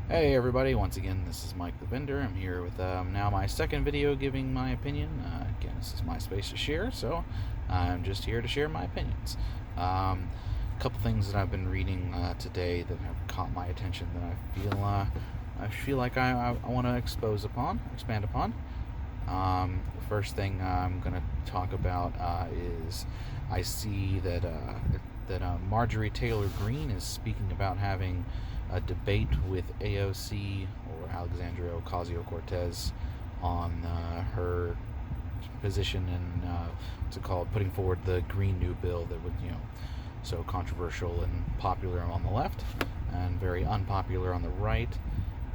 Hey everybody, once again this is Mike the Vendor. I'm here with now my second video giving my opinion. Again, this is my space to share, so I'm just here to share my opinions. A couple things that I've been reading today that have caught my attention that I feel like I want to expand upon. The first thing I'm going to talk about is I see that Marjorie Taylor Greene is speaking about having a debate with AOC or Alexandria Ocasio-Cortez on her position in what's it called, putting forward the Green New Bill that would so controversial and popular on the left and very unpopular on the right.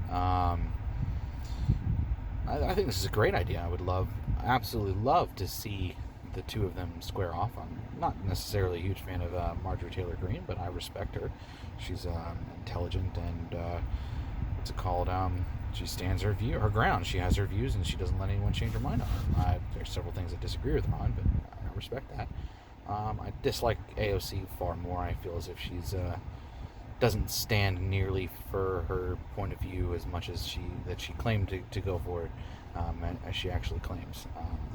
Um, I think this is a great idea. I would absolutely love to see the two of them square off. I'm not necessarily a huge fan of Marjorie Taylor Greene, but I respect her. She's intelligent and what's it called? She stands her ground. She has her views, and she doesn't let anyone change her mind on them. There's several things I disagree with her on, but I respect that. I dislike AOC far more. I feel as if she's doesn't stand nearly for her point of view as much as she claimed to go for it, as she actually claims.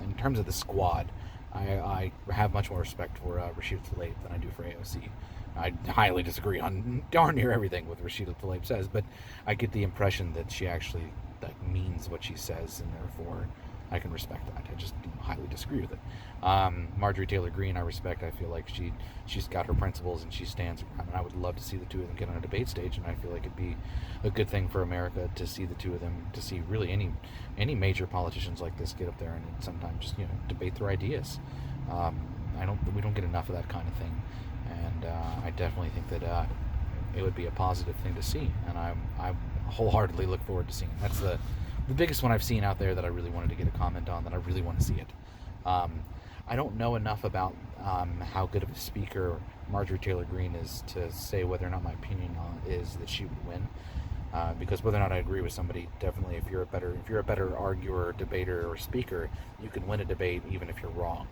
In terms of the squad, I have much more respect for Rashida Tlaib than I do for AOC. I highly disagree on darn near everything what Rashida Tlaib says, but I get the impression that she actually means what she says, and therefore I can respect that. I just highly disagree with it. Marjorie Taylor Greene, I respect. I feel like she's got her principles and she stands her ground. And I would love to see the two of them get on a debate stage, and I feel like it'd be a good thing for America to see the two of them, to see really any major politicians like this get up there and sometimes just debate their ideas. We don't get enough of that kind of thing, and I definitely think that it would be a positive thing to see, and I wholeheartedly look forward to seeing it. That's the biggest one I've seen out there that I really wanted to get a comment on, that I really want to see it. I don't know enough about how good of a speaker Marjorie Taylor Greene is to say whether or not my opinion is that she would win. Because whether or not I agree with somebody, definitely if you're a better arguer, debater, or speaker, you can win a debate even if you're wrong.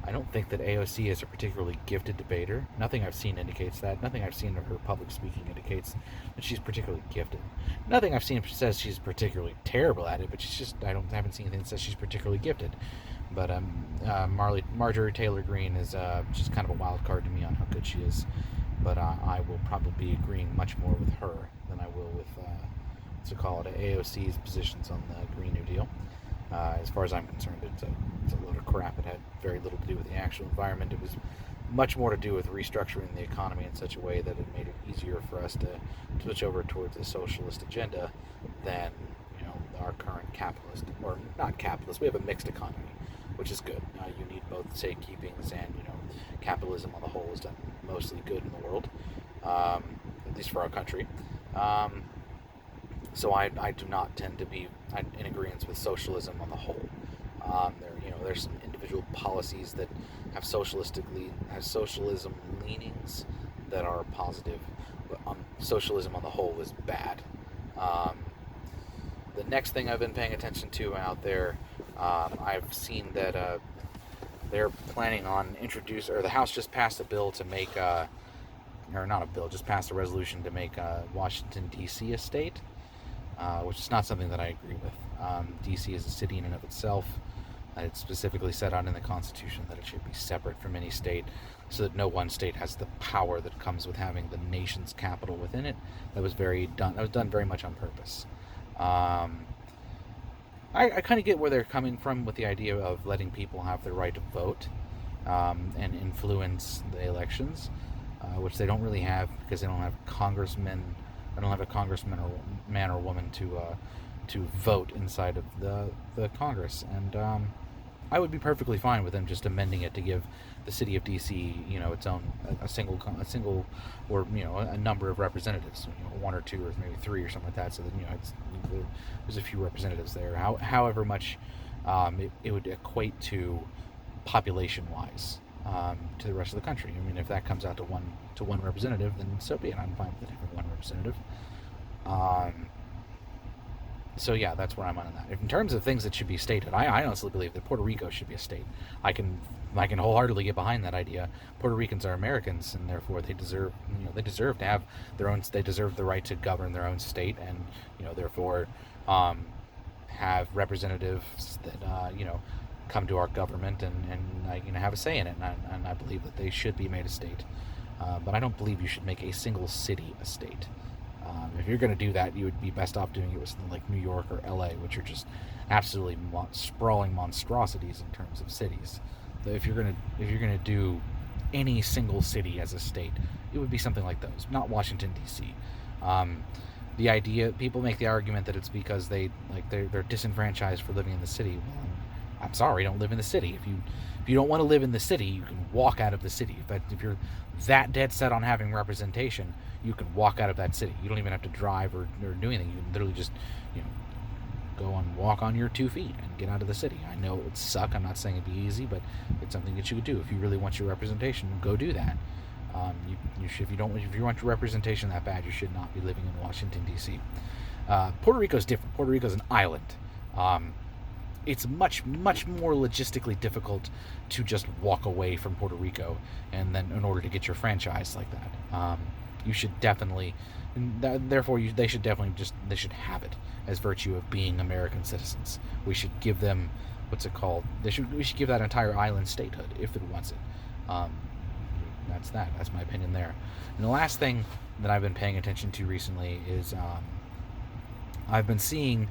I don't think that AOC is a particularly gifted debater. Nothing I've seen indicates that. Nothing I've seen of her public speaking indicates that she's particularly gifted. Nothing I've seen says she's particularly terrible at it, but haven't seen anything that says she's particularly gifted. But Marjorie Taylor Greene is just kind of a wild card to me on how good she is. But I will probably be agreeing much more with her than I will with what's it called, AOC's positions on the Green New Deal. As far as I'm concerned, it's a load of crap. It had very little to do with the actual environment. It was much more to do with restructuring the economy in such a way that it made it easier for us to switch over towards a socialist agenda than our current capitalist, or not capitalist. We have a mixed economy, which is good. You need both safekeepings, and capitalism on the whole is done mostly good in the world, at least for our country. So I do not tend to be in agreement with socialism on the whole. There's some individual policies that have socialism leanings that are positive, but socialism on the whole is bad. Um, the next thing I've been paying attention to out there, I've seen that they're planning on the House just passed a bill to make, or not a bill, just passed a resolution to make Washington D.C. a state. Which is not something that I agree with. D.C. is a city in and of itself. It's specifically set out in the Constitution that it should be separate from any state, so that no one state has the power that comes with having the nation's capital within it. That was done very much on purpose. I kind of get where they're coming from with the idea of letting people have the right to vote and influence the elections, which they don't really have because they don't have congressmen. I don't have a congressman or man or woman to vote inside of the Congress, and I would be perfectly fine with them just amending it to give the city of DC, its own a single, or a number of representatives, one or two or maybe three or something like that, so that there's a few representatives there. However much it would equate to population-wise. To the rest of the country. I mean, if that comes out to one representative, then so be it. I'm fine with it for one representative. So yeah, that's where I'm on that. In terms of things that should be stated, I honestly believe that Puerto Rico should be a state. I can wholeheartedly get behind that idea. Puerto Ricans are Americans, and therefore they deserve they deserve to have their own. They deserve the right to govern their own state, and therefore um, have representatives that come to our government and have a say in it. And I believe that they should be made a state. But I don't believe you should make a single city a state. If you're going to do that, you would be best off doing it with something like New York or LA, which are just absolutely sprawling monstrosities in terms of cities. So if you're gonna do any single city as a state, it would be something like those, not Washington D.C. The idea people make the argument that it's because they're disenfranchised for living in the city. Well, I'm sorry, don't live in the city. If you don't want to live in the city, you can walk out of the city. If you're that dead set on having representation, you can walk out of that city. You don't even have to drive or do anything. You can literally just go and walk on your 2 feet and get out of the city. I know it would suck. I'm not saying it'd be easy, but it's something that you could do if you really want your representation. Go do that. You should, if you want your representation that bad, you should not be living in Washington D.C. Puerto Rico is different. Puerto Rico is an island. It's much more logistically difficult to just walk away from Puerto Rico, and then in order to get your franchise like that, you should definitely. Therefore, they should have it as virtue of being American citizens. We should give them what's it called? We should give that entire island statehood if it wants it. That's that. That's my opinion there. And the last thing that I've been paying attention to recently is I've seen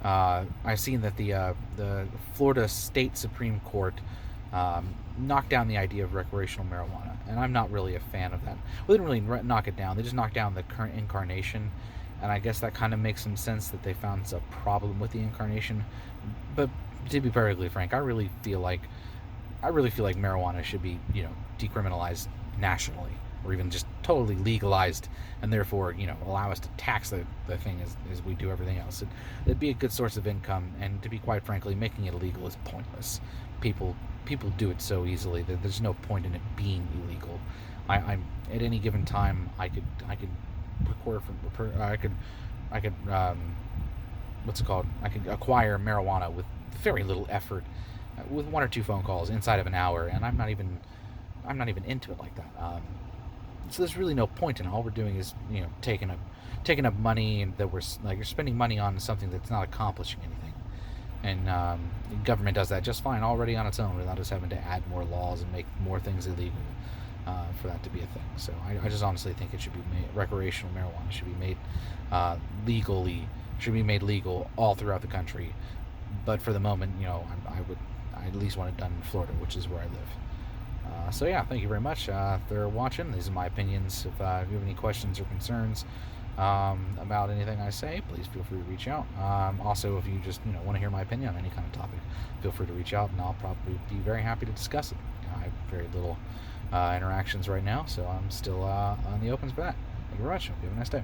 that the Florida State Supreme Court knocked down the idea of recreational marijuana, and I'm not really a fan of that. Well, they didn't really knock it down. They just knocked down the current incarnation, and I guess that kind of makes some sense that they found a problem with the incarnation. But to be perfectly frank, I really feel like marijuana should be decriminalized nationally, or even just totally legalized, and therefore allow us to tax the thing as we do everything else. It'd be a good source of income, and to be quite frankly, making it illegal is pointless. People do it so easily that there's no point in it being illegal. I'm at any given time I could acquire marijuana with very little effort, with 1 or 2 phone calls inside of an hour, and I'm not even into it like that. So there's really no point in it. All we're doing is taking up money, and that you're spending money on something that's not accomplishing anything. And the government does that just fine already on its own without us having to add more laws and make more things illegal for that to be a thing. So I just honestly think it should be made, recreational marijuana should be made legal all throughout the country. But for the moment, I at least want it done in Florida, which is where I live. So yeah, thank you very much for watching. These are my opinions. If you have any questions or concerns about anything I say, please feel free to reach out. Also, if you just want to hear my opinion on any kind of topic, feel free to reach out, and I'll probably be very happy to discuss it. I have very little interactions right now, so I'm still on the opens for that. Thank you very much. Hope you have a nice day.